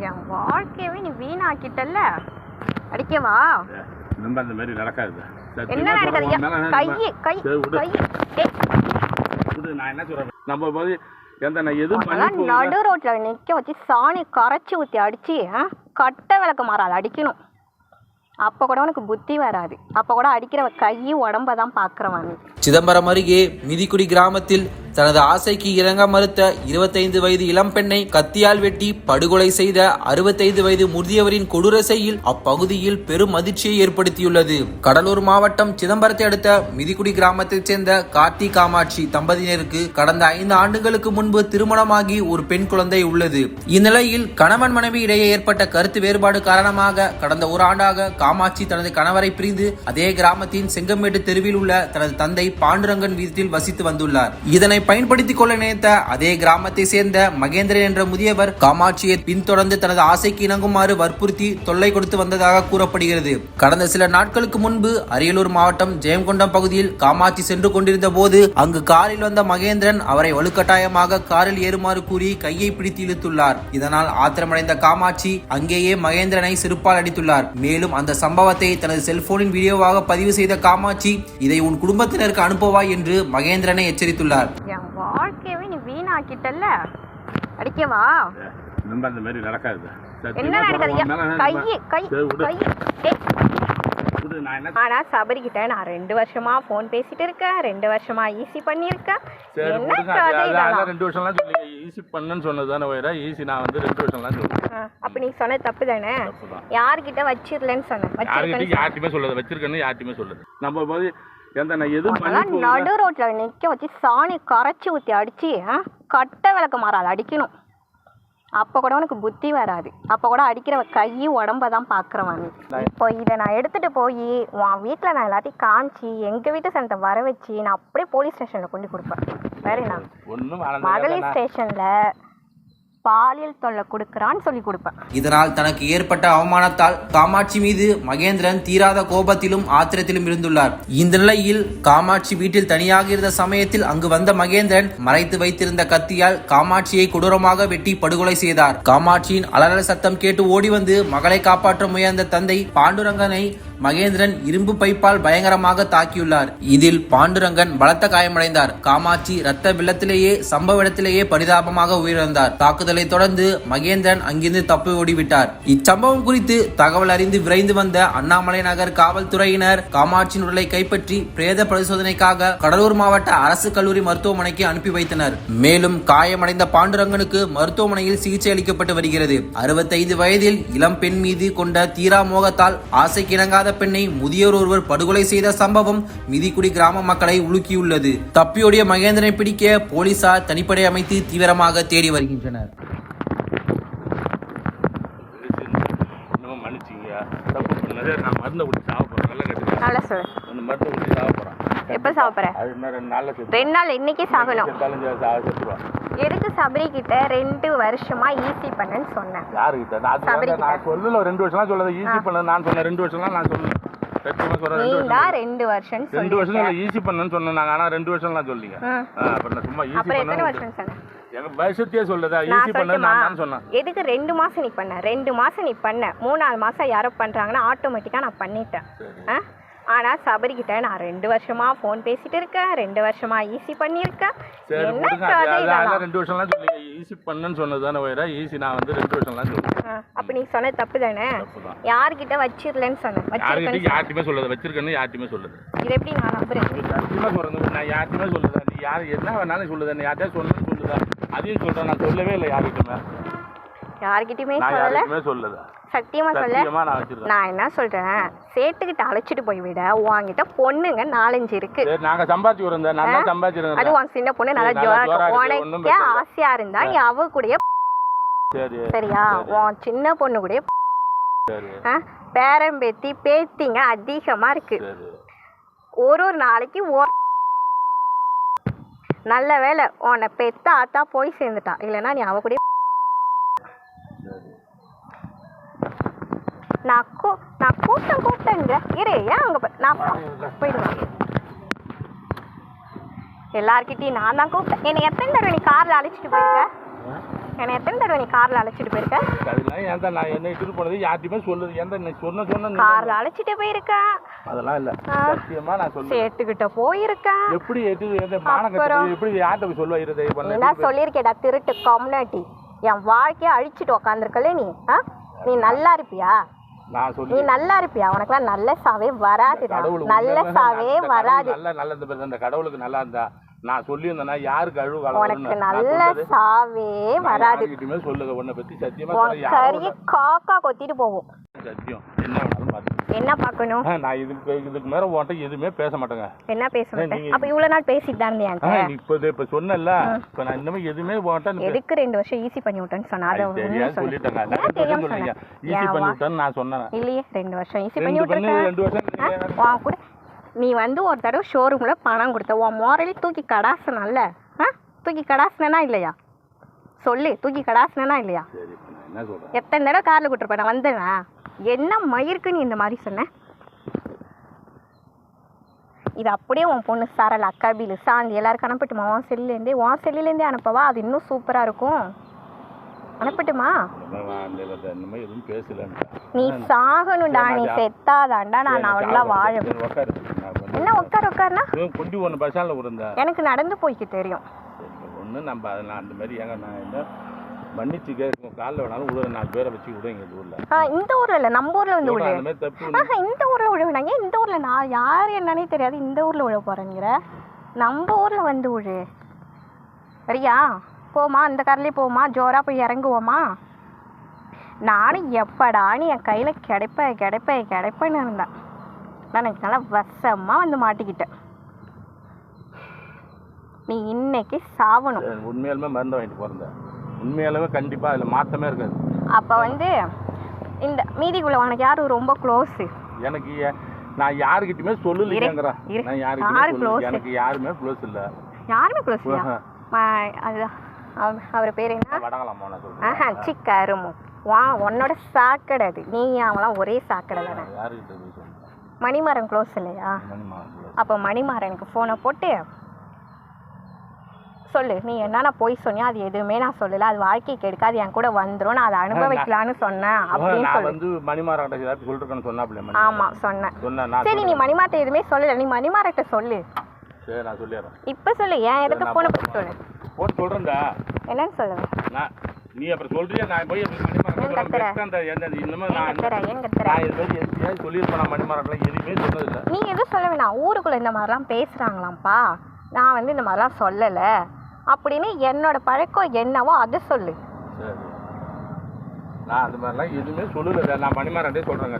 என் வாழ்க்கையவே நீ வீணாக்கிட்டல்ல. அடிக்கவா? நம்ம அந்த மாதிரி நடக்காது. என்ன நடக்குது? கை கை கை நான் என்ன சொல்றேன், நம்ம போய் நடு ரோட்ல நிக்க வச்சு சாணி கரைச்சி ஊத்தி அடிச்சு கட்டை விளக்க மாறாது அடிக்கணும். அப்ப கூட உனக்கு புத்தி வராது. அப்ப கூட அடிக்கிறவ கையை உடம்பதான் பாக்குறவன். சிதம்பரம் அருகே மிதிக்குடி கிராமத்தில் தனது ஆசைக்கு இறங்க மறுத்த 25 வயது இளம்பெண்ணை கத்தியால் வெட்டி படுகொலை செய்த 65 வயது முதியவரின் கொடூர செயல் அப்பகுதியில் பெரும் அதிர்ச்சியை ஏற்படுத்தியுள்ளது. கடலூர் மாவட்டம் சிதம்பரத்தை அடுத்த மிதிக்குடி கிராமத்தைச் சேர்ந்த கார்த்தி காமாட்சி தம்பதியினருக்கு கடந்த 5 ஆண்டுகளுக்கு முன்பு திருமணமாகி ஒரு பெண் குழந்தை உள்ளது. இந்நிலையில் கணவன் மனைவி இடையே ஏற்பட்ட கருத்து வேறுபாடு காரணமாக கடந்த ஒரு ஆண்டாக காமாட்சி தனது கணவரை பிரிந்து அதே கிராமத்தின் செங்கமேட்டு தெருவில் உள்ள தனது தந்தை பாண்டுரங்கன் வீட்டில் வசித்து வந்துள்ளார். இதனை பயன்படுத்திக் கொள்ள நினைத்த அதே கிராமத்தை சேர்ந்த மகேந்திரன் என்ற முதியவர் காமாட்சியை பின்தொடர்ந்து தனது ஆசைக்கு இணங்குமாறு வற்புறுத்தி தொல்லை கொடுத்து வந்ததாக கூறப்படுகிறது. கடந்த சில நாட்களுக்கு முன்பு அரியலூர் மாவட்டம் ஜெயங்கொண்டம் பகுதியில் காமாட்சி சென்று கொண்டிருந்த போது அங்கு காரில் வந்த மகேந்திரன் அவரை வலுக்கட்டாயமாக காரில் ஏறுமாறு கூறி கையை பிடித்து இழுத்துள்ளார். இதனால் ஆத்திரமடைந்த காமாட்சி அங்கேயே மகேந்திரனை செருப்பால் அடித்துள்ளார். மேலும் அந்த சம்பவத்தை தனது செல்போனின் வீடியோவாக பதிவு செய்த காமாட்சி இதை உன் குடும்பத்தினருக்கு அனுப்புவாய் என்று மகேந்திரனை எச்சரித்துள்ளார். வாழ்க்கையவே நீ வீணாக்கிட்டல்ல. அடிக்கவா? நம்ம அந்த மாதிரி நடக்காது. என்ன நடக்குது? கை கை கை ஆனா சபரி கிட்ட நான் 2 வருஷமா போன் பேசிட்டு இருக்கேன். 2 வருஷமா ஈஸி பண்ணிருக்கேன். என்ன கதை இதெல்லாம்? 2 வருஷம்லாம் சொல்லி ஈஸி பண்ணன்னு சொன்னதானே வேற ஈஸி. நான் வந்து 2 வருஷம்லாம் சொல்றேன். அப்ப நீ சொன்னது தப்பு தானே? யார்கிட்ட வச்சிரலன்னு சொன்னேன். யார்கிட்டயுமே சொல்லல. வச்சிருக்கேன்னு யார்கிட்டயுமே சொல்லல. நம்ம போய் நடு ரோட்ல நிக்க வச்சு சாணி கரைச்சி ஊத்தி அடிச்சு கட்டை விளக்க மாறாது அடிக்கணும். அப்ப கூட உனக்கு புத்தி வராது. அப்ப கூட அடிக்கிறவ கையை உடம்பதான் பாக்குறவன். இப்போ இதை நான் எடுத்துட்டு போய் உன் வீட்டுல நான் எல்லாத்தையும் காமிச்சு எங்க வீட்டு சனத்தை வர வச்சு நான் அப்படியே போலீஸ் ஸ்டேஷன்ல கொண்டு கொடுப்பேன். வேற என்ன, மகளிர் ஸ்டேஷன்ல பாலியல் தொல்லை கொடுக்கறான்னு சொல்லி கொடுப்பேன். இதனால் தனக்கு ஏற்பட்ட அவமானத்தால் காமாட்சி மீது மகேந்திரன் தீராத கோபத்திலும் ஆத்திரத்திலும் இருந்துள்ளார். இந்த நிலையில் காமாட்சி வீட்டில் தனியாக இருந்த சமயத்தில் அங்கு வந்த மகேந்திரன் மறைத்து வைத்திருந்த கத்தியால் காமாட்சியை கொடூரமாக வெட்டி படுகொலை செய்தார். காமாட்சியின் அலறல் சத்தம் கேட்டு ஓடி வந்து மகளை காப்பாற்ற முயன்ற தந்தை பாண்டுரங்கனை மகேந்திரன் இரும்பு பைப்பால் பயங்கரமாக தாக்கியுள்ளார். இதில் பாண்டுரங்கன் பலத்த காயமடைந்தார். காமாட்சி ரத்த வெள்ளத்திலேயே சம்பவ இடத்திலேயே பரிதாபமாக உயிரிழந்தார். தாக்குதலை தொடர்ந்து மகேந்திரன் அங்கிருந்து தப்பி ஓடிவிட்டார். இச்சம்பவம் குறித்து தகவல் அறிந்து விரைந்து வந்த அண்ணாமலை நகர் காவல்துறையினர் காமாட்சியின் உடலை கைப்பற்றி பிரேத பரிசோதனைக்காக கடலூர் மாவட்ட அரசு கல்லூரி மருத்துவமனைக்கு அனுப்பி வைத்தனர். மேலும் காயமடைந்த பாண்டுரங்கனுக்கு மருத்துவமனையில் சிகிச்சை அளிக்கப்பட்டு வருகிறது. 65 வயதில் இளம் பெண் மீது கொண்ட தீரா மோகத்தால் ஆசைக்கு இணங்காத பெண்ணை முதியோர் ஒருவர் படுகொலை செய்த சம்பவம் மிதிக்குடி கிராம மக்களை உலுக்கியுள்ளது. தப்பியோடிய மகேந்திரனை பிடிக்க போலீசார் தனிப்படை அமைத்து தீவிரமாக தேடி வருகின்றனர். எதுக்கு சபரி கிட்ட 2 வருஷமா ஈஸி பண்ணன்னு சொன்னேன்? யாருக்கிட்ட? நான் சொல்லல. 2 வருஷம் சொல்லல ஈஸி பண்ண. நான் சொன்னேன் 2 வருஷம்லாம் நான் சொல்லல. 2 வருஷம் 2 வருஷம் ஈஸி பண்ணன்னு சொன்னாங்க. ஆனா 2 வருஷம்லாம் சொல்லீங்க. அப்புறம் சும்மா ஈஸி பண்ண. எத்தனை வருஷம் சொன்னேன்? எங்க வயசுத்தே சொல்லதா ஈஸி பண்ண நான் சொன்னேன். எதுக்கு 2 மாசம் நீ பண்ண? 2 மாசம் நீ பண்ண. 3ஆவது மாசம் யாரோ பண்றாங்கன்னா ஆட்டோமேட்டிக்கா நான் பண்ணிட்டேன். ஆனா சபரி கிட்ட நான் 2 வருஷமா போன் பேசிட்டு இருக்கேன். 2 வருஷமா ஈஸி பண்ணிருக்கேன். என்ன கதை இதெல்லாம்? 2 வருஷம்லாம் சொல்லி ஈஸி பண்ணன்னு சொன்னதானே வேற ஈஸி. நான் வந்து 2 வருஷம்லாம் சொல்றேன். அப்ப நீ சொன்னது தப்பு தானே? யார்கிட்ட வச்சிரலன்னு சொன்னேன். யார்கிட்டயுமே சொல்லல. வச்சிருக்கேன்னு யார்கிட்டயுமே சொல்லல. இது எப்படி நான் நம்புறேன்? சத்தியமா சொல்றேன். நான் யார்கிட்டயுமே சொல்லல. நீ யார் என்ன வேணாலும் சொல்லுதா. நீ யார்கிட்ட சொன்னு சொல்லுதா. அதையும் சொல்றேன். நான் சொல்லவே இல்லை யார்கிட்டயுமே. யார்கிட்டயுமே சொல்லல. சத்தியமா சொல்ல. நான் என்ன சொல்றேன், சேட்டுக்கிட்ட அழைச்சிட்டு போய் விட உன்கிட்ட பொண்ணுங்க 4-5 இருக்கு. நாங்க சம்பாதிச்சு வரேன். நல்லா சம்பாதிச்சிருக்கேன். அது உன் சின்ன பொண்ணு நல்லா ஜோரா உனக்கே ஆசையா இருந்தா நீ அவ கூட சரியா? உன் சின்ன பொண்ணு கூட பேரம்பேத்தி பேத்திங்க அதிகமா இருக்கு. ஒரு நாளைக்கு நல்ல வேலை உன்னை பெத்த ஆத்தா போய் சேர்ந்துட்டா. இல்லைன்னா நீ அவ கூட நான் கூப்பிட்டேங்க. இரு, ஏன் அங்க நான் போயிடுவேன். எல்லார்கிட்டையும் நான் தான் கூப்பிட்டேன். என்னை எத்தனை தடவை நீ கார்ல அழைச்சிட்டு போயிருக்க? என்னை எத்தனை தடவை நீ காரில் அழைச்சிட்டு போயிருக்க? அதெல்லாம் ஏன் தான் நான் என்ன இட்டுட்டு போனது யார்ட்டையுமே சொல்லுது ஏன் தான் சொன்ன காரில் அழைச்சிட்டு போயிருக்கேன். அதெல்லாம் இல்லை சத்தியமா நான் சொல்லுவேன். சேட்டுக்கிட்ட போயிருக்கேன். எப்படி எட்டு மானக்கட்டு எப்படி யார்கிட்ட போய் சொல்லுவா இருதை என்ன சொல்லியிருக்கேடா திருட்டு கம்யூனிட்டி. என் வாழ்க்கையை அழிச்சிட்டு உக்காந்துருக்கல நீ. நீ நல்லா இருப்பியா? நான் சொல்லி நீ நல்லா இருப்பியா? உனக்குலாம் நல்ல சாவே வராதுடா. நல்ல சாவே வராது. நல்ல இந்த கடவுளுக்கு நல்லா இருந்தா நான் சொல்லியிருந்தேன்னா யாருக்கு அழுவு உனக்கு நல்ல சாவே வராது. சொல்லுங்க உன்னை பத்தி சத்தியமா கறிய காக்கா கொத்திட்டு போவோம். சத்தியம் என்ன வேணாலும் பாத்து என்ன பார்க்கணும்? நான் இதுக்கு மேல உன்கிட்ட எதுவுமே பேச மாட்டேங்க. என்ன பேச மாட்டேன்? அப்ப இவ்வளவு நாள் பேசிட்டு தான் இருந்தேன். இப்ப சொன்னல இப்ப நான் இன்னும் எதுவுமே உன்கிட்ட எதுக்கு 2 வருஷம் ஈஸி பண்ணி விட்டேன்னு சொன்னா அதை சொல்லிட்டேங்க. ஈஸி பண்ணி விட்டேன்னு நான் சொன்னேன் இல்லையே. 2 வருஷம் ஈஸி பண்ணி விட்டுருக்கேன். 2 வருஷம் கூட நீ வந்து ஒரு தடவை ஷோரூம்ல பணம் கொடுத்த உன் மோரலி தூக்கி கடாசனல்ல. தூக்கி கடாசனா இல்லையா? சொல்லு, தூக்கி கடாசனா இல்லையா? எத்தனை தடவை காரில் கூட்டிருப்ப நான் வந்தேனா? என்ன மயிருக்கு நீ இந்த மாதிரி சொன்ன? இது அப்படியே உன் பொண்ணு சரளா, கபில், சாந்தி எல்லாருக்கும் அனுப்பட்டுமா? உன் செல்லுலேருந்தே அனுப்பவா? அது இன்னும் சூப்பராக இருக்கும். அனுப்பட்டுமா? நீ சாகணும்டா. நீ செத்தாதாண்டா நான் அவளெல்லாம் வாழ. என்ன உட்காருனா எனக்கு நடந்து போய்க்கு தெரியும். ஒன்று நம்ம அதெல்லாம் அந்த மாதிரி ஏங்க நான் என்ன மன்னிச்சு கேட்கும் காலில் வேணாலும் விட 4 பேரை வச்சு விடுங்க இந்த ஊரில். இந்த ஊரில் இல்லை, நம்ம ஊரில் வந்து விடு. இந்த ஊரில் விழுவினாங்க. இந்த ஊரில் நான் யார் என்னன்னே தெரியாது. இந்த ஊரில் விழ போகிறேங்கிற. நம்ம ஊரில் வந்து விழு. சரியா? போமா, அந்த கார்லேயே போமா, ஜோராக போய் இறங்குவோமா? நானும் எப்படா நீ என் கையில் கிடைப்பேன்னு இருந்தேன். நான் எனக்கு நல்லா வசமாக வந்து மாட்டிக்கிட்டேன். நீ இன்னைக்கு சாவணும். உண்மையாலுமே மருந்து வாங்கிட்டு போகிறேன். உண்மையாலுமே கண்டிப்பாக அதில் மாற்றமே இருக்காது. அப்போ வந்து இந்த மீதிக்குள்ள உனக்கு யாரும் ரொம்ப க்ளோஸு? எனக்கு நான் யாருக்கிட்டையுமே சொல்லலைங்கிறேன். நான் யாருக்கிட்டையுமே எனக்கு யாருமே க்ளோஸ் இல்லை. யாருமே க்ளோஸ் இல்லையா? அதுதான் அவர் பேர் என்ன? வடங்கலாமா நான் சொல்கிறேன். சிக்கருமோ உன்னோட சாக்கடை அது. நீ அவங்களாம் ஒரே சாக்கடை தானே. யாருக்கிட்ட மணிமாறன் க்ளோஸ் இல்லையா? அப்போ மணிமாறனுக்கு ஃபோனை போட்டு சொல்லு, நீ என்னென்ன போய் சொன்னியா அது எதுவுமே நான் சொல்லலை. அது வாழ்க்கைக்கு எடுக்காது, என் கூட வந்துடும், நான் அதை அனுபவிக்கலான்னு சொன்னேன் அப்படின்னு சொல்லு. மணிமாறன் ஆமாம் சொன்னேன். சரி, நீ மணிமார்ட்ட எதுவுமே சொல்லலை. நீ மணிமார்ட்ட சொல்லு. சரி நான் சொல்லிடுறேன். இப்போ சொல்லு. ஏன் எதுக்கு ஃபோனை போட்டு சொல்லு. போட்டு சொல்கிறேன்டா. என்னன்னு சொல்லுவேன். நீ அப்புறம் சொல்றியா? நான் போய் நீ எதுவும் சொல்ல வேணாம். ஊருக்குள்ள இந்த மாதிரிலாம் பேசுறாங்களாம்ப்பா, நான் வந்து இந்த மாதிரிலாம் சொல்லலை அப்படின்னு என்னோட பழக்கம் என்னவோ அதை சொல்லு. சரி, நான் அது மாதிரிலாம் எதுவுமே சொல்லலை. நான் மணிமாறன்டே சொல்றேங்க.